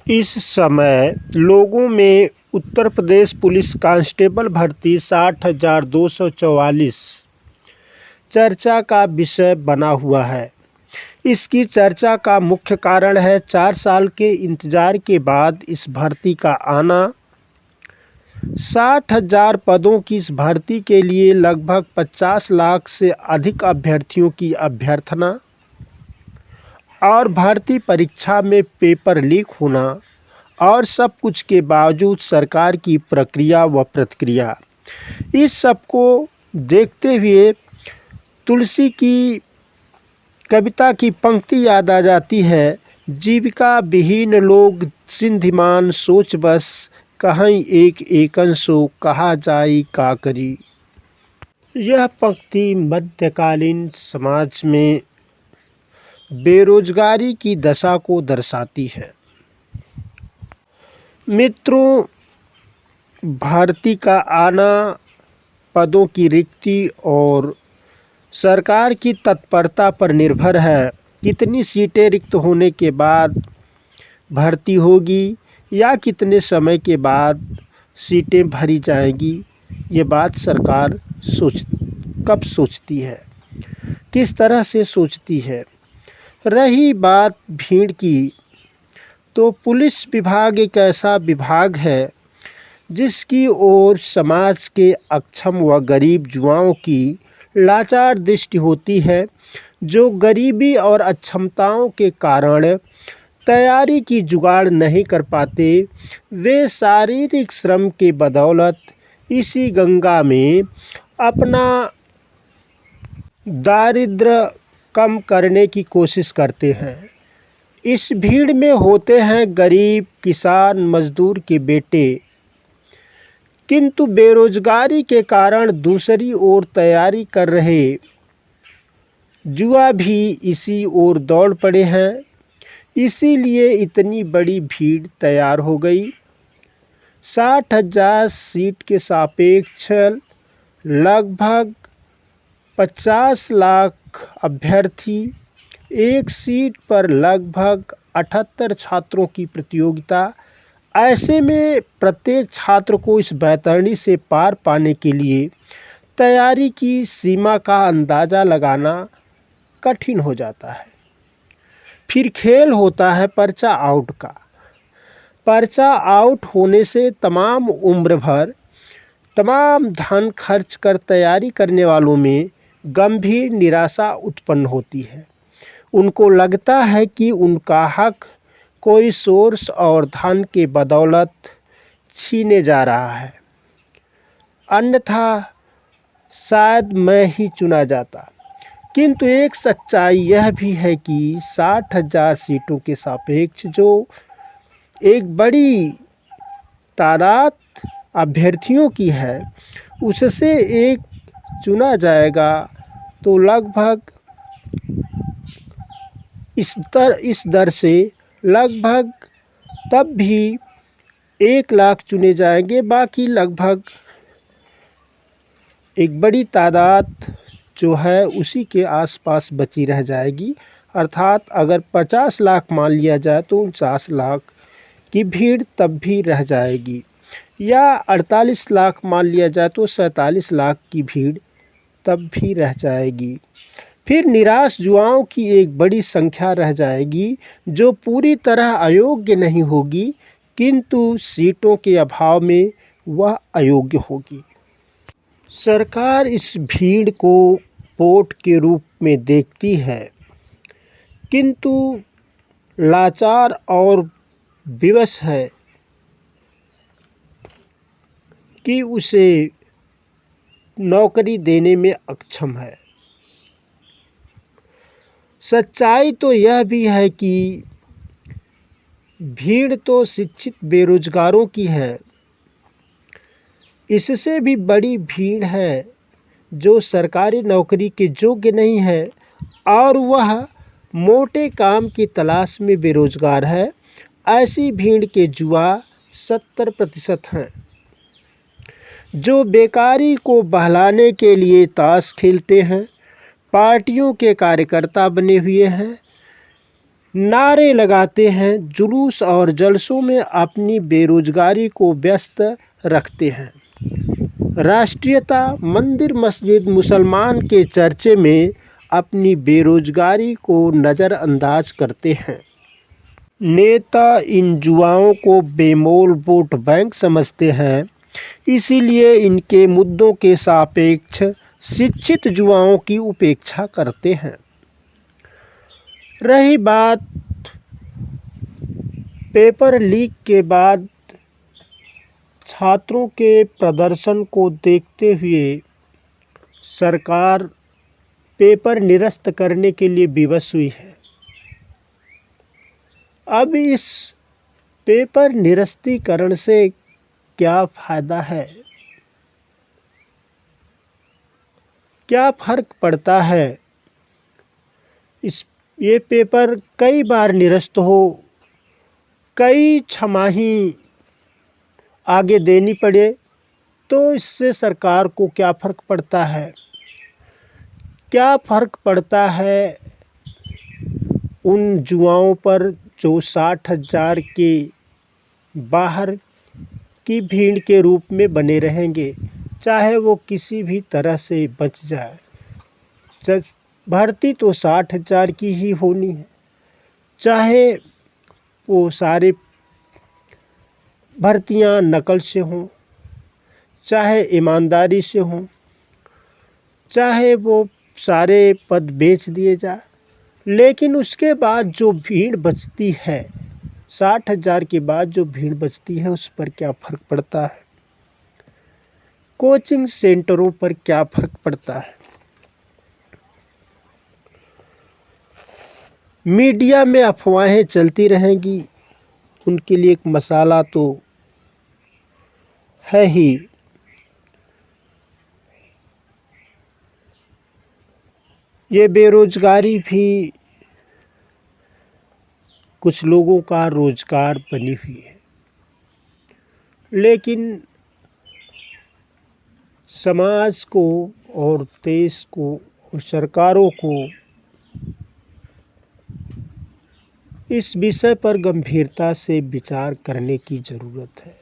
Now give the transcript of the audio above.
इस समय लोगों में उत्तर प्रदेश पुलिस कांस्टेबल भर्ती 60,244 चर्चा का विषय बना हुआ है। इसकी चर्चा का मुख्य कारण है 4 साल के इंतजार के बाद इस भर्ती का आना। 60,000 पदों की इस भर्ती के लिए लगभग 50 लाख से अधिक अभ्यर्थियों की अभ्यर्थना और भर्ती परीक्षा में पेपर लीक होना और सब कुछ के बावजूद सरकार की प्रक्रिया व प्रतिक्रिया, इस सब को देखते हुए तुलसी की कविता की पंक्ति याद आ जाती है। जीविका विहीन लोग सिंधिमान सोच बस, कहीं एक एकंसो कहा जाई का करी। यह पंक्ति मध्यकालीन समाज में बेरोजगारी की दशा को दर्शाती है। मित्रों, भर्ती का आना, पदों की रिक्ति और सरकार की तत्परता पर निर्भर है। कितनी सीटें रिक्त होने के बाद भर्ती होगी या कितने समय के बाद सीटें भरी जाएंगी, ये बात सरकार कब सोचती है, किस तरह से सोचती है। रही बात भीड़ की, तो पुलिस विभाग एक ऐसा विभाग है जिसकी ओर समाज के अक्षम व गरीब युवाओं की लाचार दृष्टि होती है, जो गरीबी और अक्षमताओं के कारण तैयारी की जुगाड़ नहीं कर पाते। वे शारीरिक श्रम के बदौलत इसी गंगा में अपना दारिद्र्य कम करने की कोशिश करते हैं। इस भीड़ में होते हैं गरीब, किसान, मजदूर के बेटे, किंतु बेरोजगारी के कारण दूसरी ओर तैयारी कर रहे युवा भी इसी ओर दौड़ पड़े हैं। इसीलिए इतनी बड़ी भीड़ तैयार हो गई। 60,000 सीट के सापेक्ष लगभग 50 लाख अभ्यर्थी, एक सीट पर लगभग 78 छात्रों की प्रतियोगिता। ऐसे में प्रत्येक छात्र को इस बैतरणी से पार पाने के लिए तैयारी की सीमा का अंदाज़ा लगाना कठिन हो जाता है। फिर खेल होता है पर्चा आउट का। पर्चा आउट होने से तमाम उम्र भर तमाम धन खर्च कर तैयारी करने वालों में गंभीर निराशा उत्पन्न होती है। उनको लगता है कि उनका हक कोई सोर्स और धन के बदौलत छीने जा रहा है, अन्यथा शायद मैं ही चुना जाता। किंतु एक सच्चाई यह भी है कि 60,000 सीटों के सापेक्ष जो एक बड़ी तादाद अभ्यर्थियों की है, उससे एक चुना जाएगा तो लगभग इस दर से लगभग तब भी 1 लाख चुने जाएंगे। बाकी लगभग एक बड़ी तादाद जो है उसी के आसपास बची रह जाएगी। अर्थात अगर 50 लाख मान लिया जाए तो 49 लाख की भीड़ तब भी रह जाएगी, या 48 लाख मान लिया जाए तो 47 लाख की भीड़ तब भी रह जाएगी। फिर निराश युवाओं की एक बड़ी संख्या रह जाएगी जो पूरी तरह अयोग्य नहीं होगी, किंतु सीटों के अभाव में वह अयोग्य होगी। सरकार इस भीड़ को वोट के रूप में देखती है, किंतु लाचार और विवश है कि उसे नौकरी देने में अक्षम है। सच्चाई तो यह भी है कि भीड़ तो शिक्षित बेरोजगारों की है, इससे भी बड़ी भीड़ है जो सरकारी नौकरी के योग्य नहीं है और वह मोटे काम की तलाश में बेरोजगार है। ऐसी भीड़ के युवा 70% हैं जो बेकारी को बहलाने के लिए ताश खेलते हैं, पार्टियों के कार्यकर्ता बने हुए हैं, नारे लगाते हैं, जुलूस और जलसों में अपनी बेरोजगारी को व्यस्त रखते हैं। राष्ट्रीयता, मंदिर मस्जिद मुसलमान के चर्चे में अपनी बेरोजगारी को नज़रअंदाज करते हैं। नेता इन युवाओं को बेमोल वोट बैंक समझते हैं, इसीलिए इनके मुद्दों के सापेक्ष शिक्षित युवाओं की उपेक्षा करते हैं। रही बात पेपर लीक के बाद छात्रों के प्रदर्शन को देखते हुए सरकार पेपर निरस्त करने के लिए विवश हुई है। अब इस पेपर निरस्तीकरण से क्या फ़ायदा है, क्या फ़र्क पड़ता है? ये पेपर कई बार निरस्त हो, कई छमाही आगे देनी पड़े, तो इससे सरकार को क्या फ़र्क पड़ता है? क्या फ़र्क पड़ता है उन युवाओं पर जो 60,000 के बाहर की भीड़ के रूप में बने रहेंगे, चाहे वो किसी भी तरह से बच जाए। जब भर्ती तो 60,000 की ही होनी है, चाहे वो सारे भर्तियां नकल से हों, चाहे ईमानदारी से हों, चाहे वो सारे पद बेच दिए जाए, लेकिन उसके बाद जो भीड़ बचती है, 60,000 के बाद जो भीड़ बचती है, उस पर क्या फ़र्क पड़ता है? कोचिंग सेंटरों पर क्या फ़र्क पड़ता है? मीडिया में अफवाहें चलती रहेंगी, उनके लिए एक मसाला तो है ही। ये बेरोजगारी भी कुछ लोगों का रोजगार बनी हुई है, लेकिन समाज को और देश को और सरकारों को इस विषय पर गंभीरता से विचार करने की ज़रूरत है।